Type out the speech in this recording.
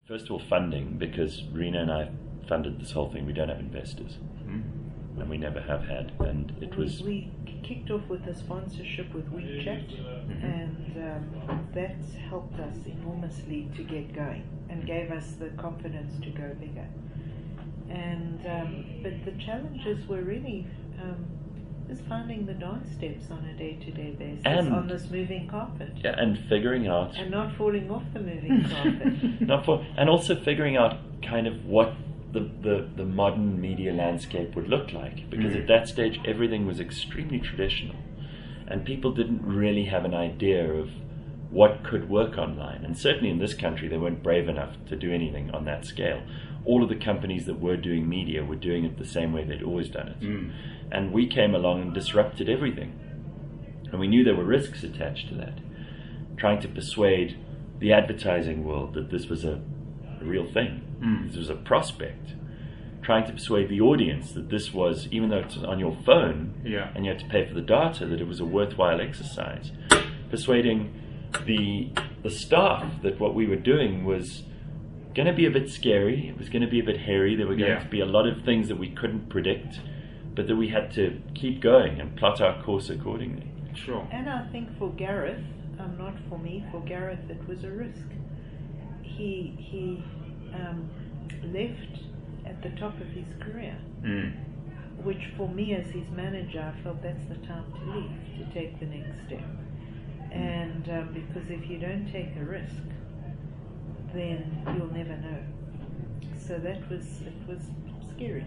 First of all, funding, because Rina and I funded this whole thing. We don't have investors, and we never have had. And it was we kicked off with a sponsorship with WeChat, and that's helped us enormously to get going and gave us the confidence to go bigger. And but the challenges were really just finding the dance steps on a day-to-day basis and, on this moving carpet. Yeah, and figuring out and not falling off the moving carpet. And also figuring out kind of what the modern media landscape would look like, because at that stage everything was extremely traditional, and people didn't really have an idea of what could work online. And certainly in this country they weren't brave enough to do anything on that scale. All of the companies that were doing media were doing it the same way they'd always done it. And we came along and disrupted everything. And we knew there were risks attached to that. Trying to persuade the advertising world that this was a real thing. This was a prospect. Trying to persuade the audience that this was, even though it was on your phone and you had to pay for the data, that it was a worthwhile exercise. Persuading the staff that what we were doing was going to be a bit scary, it was going to be a bit hairy, there were going to be a lot of things that we couldn't predict, but that we had to keep going and plot our course accordingly. Sure. And I think for Gareth, not for me, for Gareth it was a risk. He left at the top of his career, which for me as his manager, I felt that's the time to leave, to take the next step. And because if you don't take a risk, then you'll never know. So it was scary.